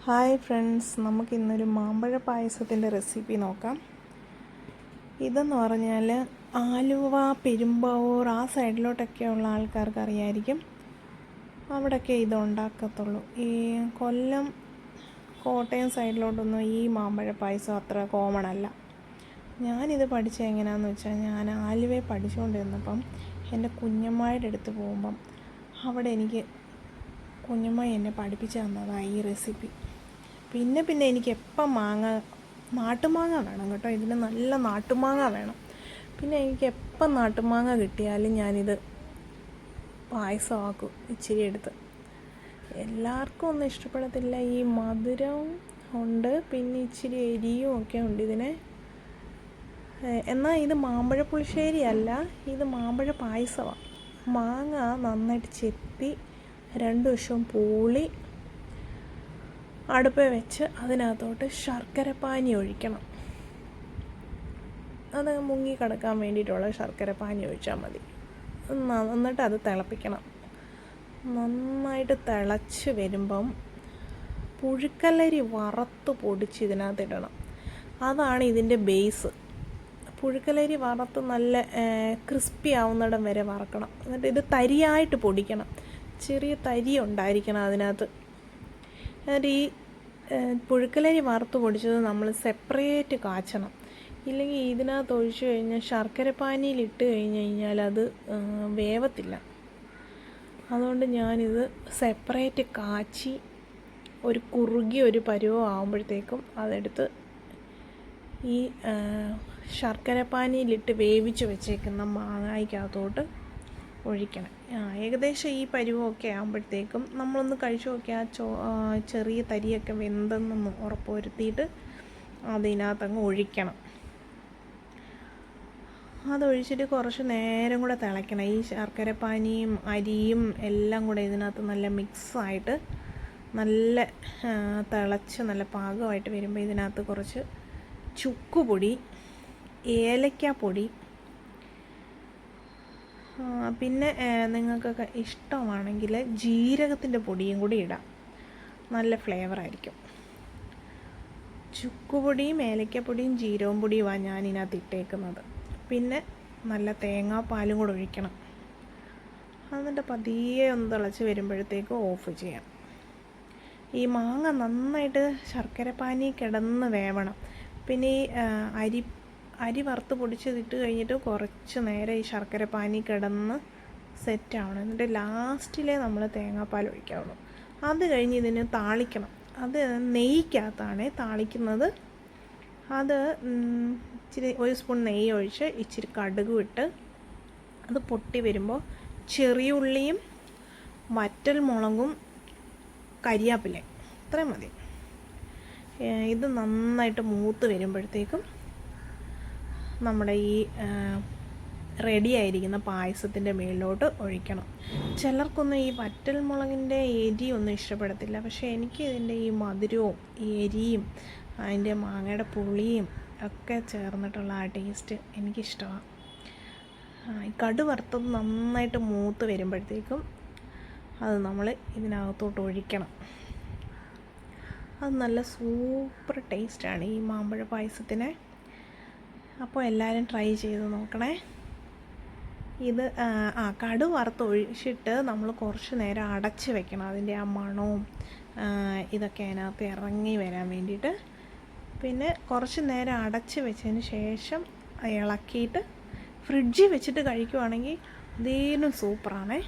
Hi friends, നമുക്കിന്നൊരു മാമ്പഴ പായസത്തിൻ്റെ recipe നോക്കാം. ഇതെന്ന് പറഞ്ഞാൽ ആലുവ, പെരുമ്പാവൂർ ആ സൈഡിലോട്ടൊക്കെയുള്ള ആൾക്കാർക്ക് അറിയായിരിക്കും. അവിടെയൊക്കെ ഇത് ഉണ്ടാക്കത്തുള്ളൂ. ഈ കൊല്ലം, കോട്ടയം സൈഡിലോട്ടൊന്നും ഈ മാമ്പഴ പായസം അത്ര കോമൺ അല്ല. ഞാനിത് പഠിച്ചത് എങ്ങനെയാണെന്ന് വെച്ചാൽ, ഞാൻ ആലുവയിൽ പഠിച്ചുകൊണ്ടിരുന്നപ്പം എൻ്റെ കുഞ്ഞമ്മയുടെ അടുത്ത് പോകുമ്പം അവിടെ എനിക്ക് കുഞ്ഞമ്മ എന്നെ പഠിപ്പിച്ചു തന്നതാണ് ഈ റെസിപ്പി. പിന്നെ എനിക്ക് എപ്പം നാട്ടുമാങ്ങ വേണം കേട്ടോ. ഇതിന് നല്ല നാട്ടുമാങ്ങ വേണം. പിന്നെ എനിക്ക് എപ്പം നാട്ടുമാങ്ങ കിട്ടിയാലും ഞാനിത് പായസമാക്കും ഇച്ചിരി എടുത്ത്. എല്ലാവർക്കും ഒന്നും ഇഷ്ടപ്പെടത്തില്ല. ഈ മധുരം ഉണ്ട്, പിന്നെ ഇച്ചിരി എരിയും ഒക്കെ ഉണ്ട് ഇതിന്. എന്നാൽ ഇത് മാമ്പഴ പുളിശ്ശേരി അല്ല, ഇത് മാമ്പഴ പായസമാണ്. മാങ്ങ നന്നായിട്ട് ചെത്തി 2 വശവും പൂളി അടുപ്പിൽ വെച്ച് അതിനകത്തോട്ട് ശർക്കരപ്പാനി ഒഴിക്കണം. അത് മുങ്ങി കിടക്കാൻ വേണ്ടിയിട്ടുള്ള ശർക്കരപ്പാനി ഒഴിച്ചാൽ മതി. എന്നിട്ട് അത് തിളപ്പിക്കണം. നന്നായിട്ട് തിളച്ച് വരുമ്പം പുഴുക്കലരി വറുത്ത് പൊടിച്ച് ഇതിനകത്തിടണം. അതാണ് ഇതിൻ്റെ ബേസ്. പുഴുക്കലരി വറുത്ത് നല്ല ക്രിസ്പി ആവുന്നിടം വരെ വറക്കണം. എന്നിട്ട് ഇത് തരിയായിട്ട് പൊടിക്കണം. ചെറിയ തരി ഉണ്ടായിരിക്കണം അതിനകത്ത്. എന്നിട്ട് ഈ പുഴുക്കലരി വറുത്ത് പൊടിച്ചത് നമ്മൾ സെപ്പറേറ്റ് കാച്ചണം. ഇല്ലെങ്കിൽ ഇതിനകത്ത് ഒഴിച്ചു കഴിഞ്ഞാൽ ശർക്കരപ്പാനിയിലിട്ട് കഴിഞ്ഞാൽ അത് വേവത്തില്ല. അതുകൊണ്ട് ഞാനിത് സെപ്പറേറ്റ് കാച്ചി ഒരു കുറുകിയ ഒരു പരുവം ആകുമ്പോഴത്തേക്കും അതെടുത്ത് ഈ ശർക്കരപ്പാനിയിലിട്ട് വേവിച്ച് വെച്ചേക്കുന്ന മാങ്ങായ്ക്കകത്തോട്ട് ഒഴിക്കണം. ഏകദേശം ഈ പരുവമൊക്കെ ആകുമ്പോഴത്തേക്കും നമ്മളൊന്ന് കഴിച്ചു നോക്കിയാൽ ചെറിയ തരിയൊക്കെ വെന്തെന്നൊന്ന് ഉറപ്പ് വരുത്തിയിട്ട് അതിനകത്തങ്ങ് ഒഴിക്കണം. അതൊഴിച്ചിട്ട് കുറച്ച് നേരം കൂടെ തിളയ്ക്കണം. ഈ ശർക്കരപ്പാനിയും അരിയും എല്ലാം കൂടെ ഇതിനകത്ത് നല്ല മിക്സായിട്ട് നല്ല തിളച്ച് നല്ല പാകമായിട്ട് വരുമ്പോൾ ഇതിനകത്ത് കുറച്ച് ചുക്കുപൊടി, ഏലക്കാപ്പൊടി, പിന്നെ നിങ്ങൾക്കൊക്കെ ഇഷ്ടമാണെങ്കിൽ ജീരകത്തിൻ്റെ പൊടിയും കൂടി ഇടാം. നല്ല ഫ്ലേവറായിരിക്കും. ചുക്കുപൊടിയും ഏലക്കപ്പൊടിയും ജീരകം പൊടിയുമാണ് ഞാനിതിനകത്ത് ഇട്ടേക്കുന്നത്. പിന്നെ നല്ല തേങ്ങാപ്പാലും കൂടെ ഒഴിക്കണം. എന്നിട്ട് പതിയെ ഒന്ന് തിളച്ച് വരുമ്പോഴത്തേക്ക് ഓഫ് ചെയ്യാം. ഈ മാങ്ങ നന്നായിട്ട് ശർക്കരപ്പാനി കിടന്ന് വേവണം. പിന്നെ ഈ അരി വറുത്ത് പൊടിച്ചതിട്ട് കഴിഞ്ഞിട്ട് കുറച്ച് നേരം ഈ ശർക്കരപ്പാനി കിടന്ന് സെറ്റാവണം. എന്നിട്ട് ലാസ്റ്റിലേ നമ്മൾ തേങ്ങാപ്പാൽ ഒഴിക്കാവുള്ളൂ. അത് കഴിഞ്ഞ് ഇതിന് താളിക്കണം. അത് നെയ്ക്കകത്താണ് താളിക്കുന്നത്. അത് ഇച്ചിരി 1 സ്പൂൺ നെയ്യ് ഒഴിച്ച് ഇച്ചിരി കടുക് ഇട്ട് അത് പൊട്ടി വരുമ്പോൾ ചെറിയ ഉള്ളിയും വറ്റൽ മുളകും കരിയാപ്പിലയും ഇത്രയും മതി. ഇത് നന്നായിട്ട് മൂത്ത് വരുമ്പോഴത്തേക്കും നമ്മുടെ ഈ റെഡി ആയിരിക്കുന്ന പായസത്തിൻ്റെ മുകളിലോട്ട് ഒഴിക്കണം. ചിലർക്കൊന്നും ഈ വറ്റൽ മുളകിൻ്റെ എരിയൊന്നും ഇഷ്ടപ്പെടത്തില്ല. പക്ഷേ എനിക്ക് ഇതിൻ്റെ ഈ മധുരവും ഈ എരിയും അതിൻ്റെ മാങ്ങയുടെ പുളിയും ഒക്കെ ചേർന്നിട്ടുള്ള ആ ടേസ്റ്റ് എനിക്കിഷ്ടമാണ്. ഈ കടു വറുത്തത് നന്നായിട്ട് മൂത്ത് വരുമ്പോഴത്തേക്കും അത് നമ്മൾ ഇതിനകത്തോട്ട് ഒഴിക്കണം. അത് നല്ല സൂപ്പർ ടേസ്റ്റാണ് ഈ മാമ്പഴ പായസത്തിന്. അപ്പോൾ എല്ലാവരും ട്രൈ ചെയ്ത് നോക്കണേ. ഇത് കടു വറുത്ത് ഒഴിച്ചിട്ട് നമ്മൾ കുറച്ച് നേരം അടച്ച് വെക്കണം. അതിൻ്റെ ആ മണവും ഇതൊക്കെ അതിനകത്ത് ഇറങ്ങി വരാൻ വേണ്ടിയിട്ട്. പിന്നെ കുറച്ച് നേരം അടച്ച് വെച്ചതിന് ശേഷം ഇളക്കിയിട്ട് ഫ്രിഡ്ജിൽ വെച്ചിട്ട് കഴിക്കുവാണെങ്കിൽ ഇതിനും സൂപ്പറാണേ.